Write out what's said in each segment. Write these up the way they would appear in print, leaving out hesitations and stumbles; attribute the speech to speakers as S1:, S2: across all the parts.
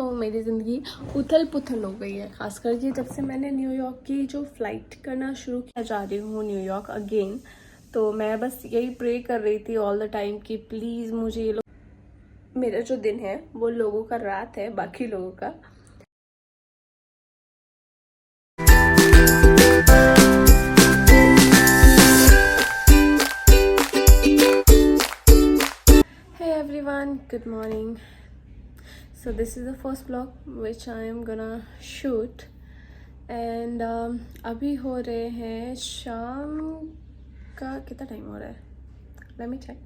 S1: तो मेरी ज़िंदगी उथल पुथल हो गई है, खासकर कि जब से मैंने न्यूयॉर्क की जो फ़्लाइट करना शुरू किया, जा रही हूँ न्यूयॉर्क अगेन। तो मैं बस यही प्रे कर रही थी ऑल द टाइम कि प्लीज़ मुझे ये लोग, मेरा जो दिन है वो लोगों का रात है, बाकी लोगों का। Hey everyone, good morning. So this is the first vlog which I am gonna shoot and अभी हो रहे हैं शाम का, कितना टाइम हो रहा है, लेट मी चेक,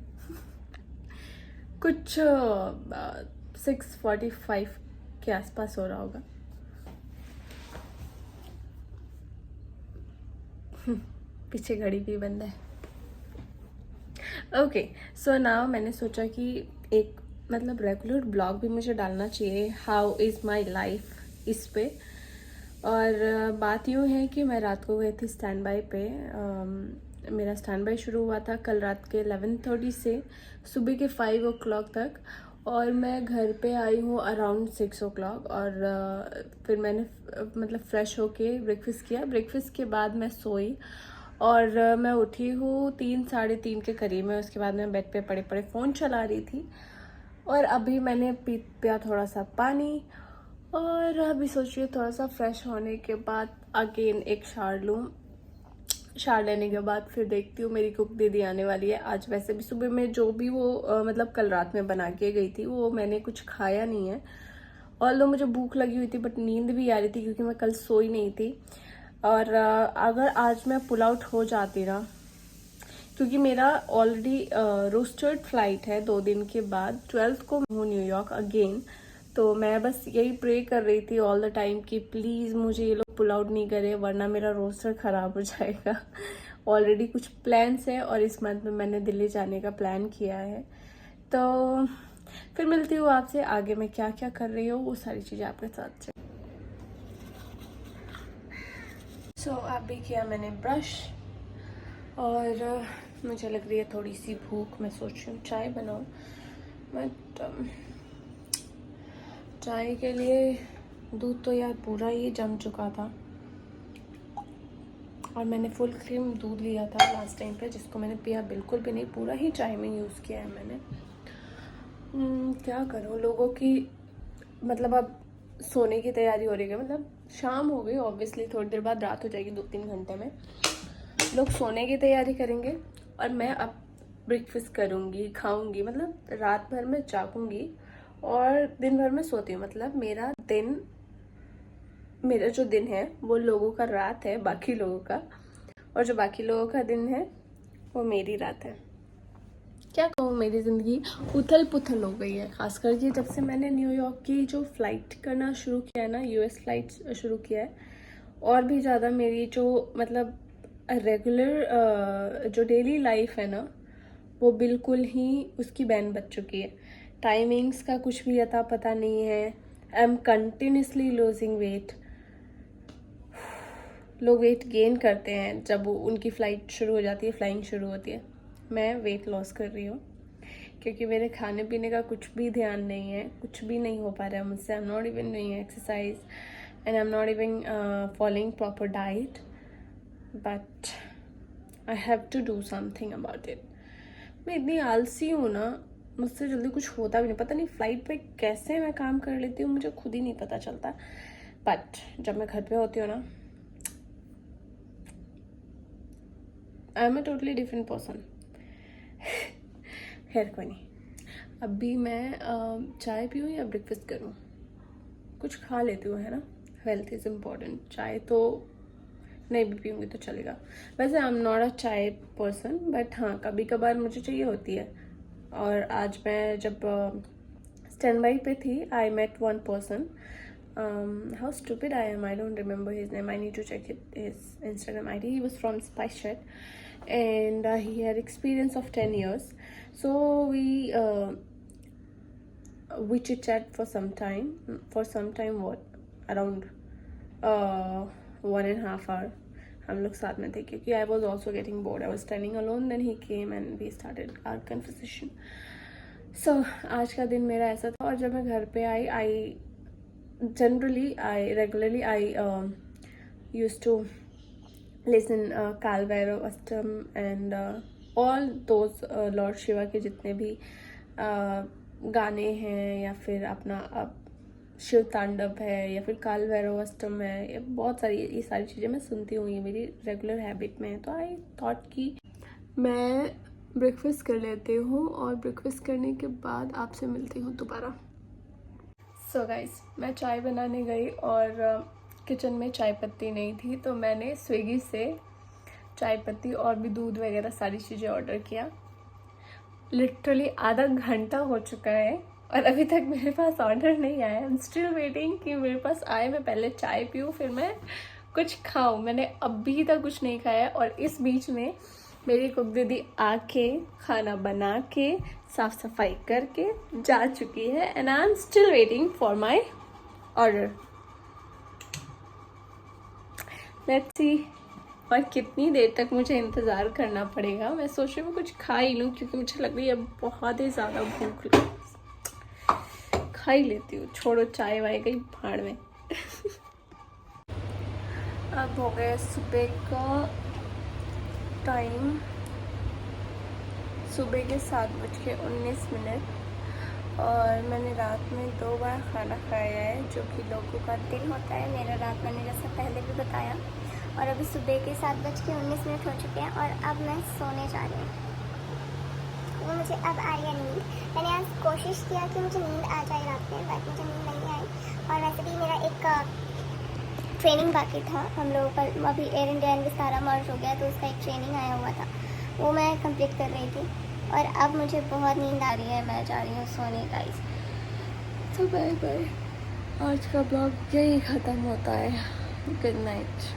S1: कुछ 6:45 के आसपास हो रहा होगा। पीछे घड़ी भी बंद है। ओके, सो नाउ मैंने सोचा कि एक मतलब रेगुलर ब्लॉग भी मुझे डालना चाहिए, हाउ इज़ माई लाइफ इस पे। और बात यूँ है कि मैं रात को गई थी स्टैंड बाई पे। मेरा स्टैंड बाई शुरू हुआ था कल रात के 11:30 से सुबह के 5 o'clock तक, और मैं घर पे आई हूँ अराउंड 6 o'clock। और फिर मैंने मतलब फ़्रेश होके ब्रेकफास्ट किया। ब्रेकफास्ट के बाद मैं सोई और मैं उठी हूँ 3-3:30 के करीब में। उसके बाद मैं बेड पे पड़े पड़े फ़ोन चला रही थी और अभी मैंने पिया थोड़ा सा पानी और अभी सोच रही हूँ थोड़ा सा फ्रेश होने के बाद अगेन एक शावर लूँ। शावर लेने के बाद फिर देखती हूँ, मेरी कुक दीदी आने वाली है आज। वैसे भी सुबह में जो भी वो मतलब कल रात में बना के गई थी वो मैंने कुछ खाया नहीं है, और मुझे भूख लगी हुई थी बट नींद भी आ रही थी क्योंकि मैं कल सोई नहीं थी। और अगर आज मैं पुल आउट हो जाती ना, क्योंकि मेरा ऑलरेडी रोस्टर्ड फ्लाइट है 2 दिन के बाद, 12th को हूँ न्यूयॉर्क अगेन। तो मैं बस यही प्रे कर रही थी ऑल द टाइम कि प्लीज़ मुझे ये लोग पुल आउट नहीं करे वरना मेरा रोस्टर ख़राब हो जाएगा। ऑलरेडी कुछ प्लान्स है और इस मंथ में मैंने दिल्ली जाने का प्लान किया है। तो फिर मिलती हूँ आपसे आगे, मैं क्या क्या कर रही हूँ वो सारी चीज़ें आपके साथ। सो अभी किया मैंने ब्रश और मुझे लग रही है थोड़ी सी भूख। मैं सोच रही हूँ चाय बनाऊँ, बट चाय के लिए दूध तो यार पूरा ही जम चुका था और मैंने फुल क्रीम दूध लिया था लास्ट टाइम पे, जिसको मैंने पिया बिल्कुल भी नहीं, पूरा ही चाय में यूज़ किया है मैंने। क्या करूँ, लोगों की मतलब अब सोने की तैयारी हो रही है, मतलब शाम हो गई ऑब्वियसली, थोड़ी देर बाद रात हो जाएगी 2-3 घंटे में। लोग सोने की तैयारी करेंगे और मैं अब ब्रेकफास्ट करूँगी, खाऊंगी, मतलब रात भर में जागूंगी और दिन भर में सोती हूँ। मतलब मेरा जो दिन है वो लोगों का रात है, बाकी लोगों का, और जो बाकी लोगों का दिन है वो मेरी रात है। क्या कहूँ, मेरी ज़िंदगी उथल पुथल हो गई है, खासकर कि जब से मैंने न्यूयॉर्क की जो फ़्लाइट करना शुरू किया है ना, यूएस फ्लाइट शुरू किया है। और भी ज़्यादा मेरी जो मतलब रेगुलर जो डेली लाइफ है ना, वो बिल्कुल ही उसकी बैन बज चुकी है। टाइमिंग्स का कुछ भी अता पता नहीं है। I am continuously losing weight. लोग वेट गेन करते हैं जब उनकी फ़्लाइट शुरू हो जाती है, फ्लाइंग शुरू होती है। मैं वेट लॉस कर रही हूँ क्योंकि मेरे खाने पीने का कुछ भी ध्यान नहीं है, कुछ भी नहीं हो पा रहा है मुझसे। I am not even doing exercise and I am not even following proper diet, but I have to do something about it. मैं इतनी आलसी हूँ ना, मुझसे जल्दी कुछ होता भी नहीं। पता नहीं फ़्लाइट पे कैसे मैं काम कर लेती हूँ, मुझे खुद ही नहीं पता चलता। बट जब मैं घर पे होती हूँ ना, I am a totally different person. खैर कोई नहीं, अभी मैं चाय पीऊँ या ब्रेकफास्ट करूँ, कुछ खा लेती हूँ, है ना, हेल्थ इज़ इम्पॉर्टेंट। चाय तो नहीं भी पीऊँगी तो चलेगा। वैसे आई एम नॉट अ चाय पर्सन, बट हाँ कभी कभार मुझे चाहिए होती है। और आज मैं जब स्टैंड बाई पे थी, I met one person, how stupid I am, I don't remember his name, I need to check his Instagram ID. He was from SpiceJet and he had experience of 10 years. So we chit chat for some time, what, around 1.5 hour हम लोग साथ में थे, क्योंकि I was also getting bored. I was standing alone, then he came and we started our conversation. So आज का दिन मेरा ऐसा था। और जब मैं घर पे आई regularly I used to listen Kalvairo Astam and all those Lord Shiva के जितने भी गाने हैं या फिर अपना शिव तांडव है या फिर काल भैरव अष्टम है, ये बहुत सारी ये सारी चीज़ें मैं सुनती हूँ, ये मेरी रेगुलर हैबिट में है। तो आई थॉट कि मैं ब्रेकफास्ट कर लेती हूँ और ब्रेकफास्ट करने के बाद आपसे मिलती हूँ दोबारा। सो गाइस, मैं चाय बनाने गई और किचन में चाय पत्ती नहीं थी, तो मैंने स्विगी से चाय पत्ती और भी दूध वगैरह सारी चीज़ें ऑर्डर किया। लिटरली आधा घंटा हो चुका है और अभी तक मेरे पास ऑर्डर नहीं आया। आई एम स्टिल वेटिंग कि मेरे पास आए, मैं पहले चाय पीऊँ फिर मैं कुछ खाऊँ। मैंने अभी तक कुछ नहीं खाया और इस बीच में मेरी कुक दीदी आके खाना बना के साफ सफाई करके जा चुकी है and I am still waiting for my order. Let's see और कितनी देर तक मुझे इंतज़ार करना पड़ेगा। मैं सोच रही हूँ कुछ खा ही लूँ क्योंकि मुझे लग रही है बहुत ही ज़्यादा भूख लगी। खा ही लेती हूँ, छोड़ो चाय वाय गई भाड़ में। अब हो गया सुबह का टाइम, सुबह के 7:19 और मैंने रात में 2 बार खाना खाया है, जो कि लोगों का दिन होता है। मेरा रात मैंने जैसा पहले भी बताया। और अभी सुबह के 7:19 हो चुके हैं और अब मैं सोने जा रही हूँ। वो मुझे अब आ रही है नींद। मैंने आज कोशिश किया कि मुझे नींद आ जाए रात में, बट मुझे नींद नहीं आई। और वैसे भी मेरा एक ट्रेनिंग बाकी था हम लोगों का, अभी एयर इंडिया एंड विस्तारा मर्ज हो गया तो उसका एक ट्रेनिंग आया हुआ था, वो मैं कंप्लीट कर रही थी। और अब मुझे बहुत नींद आ रही है, मैं जा रही हूँ सोने गाइस। तो बाय बाय, आज का ब्लॉग यही ख़त्म होता है। Good night.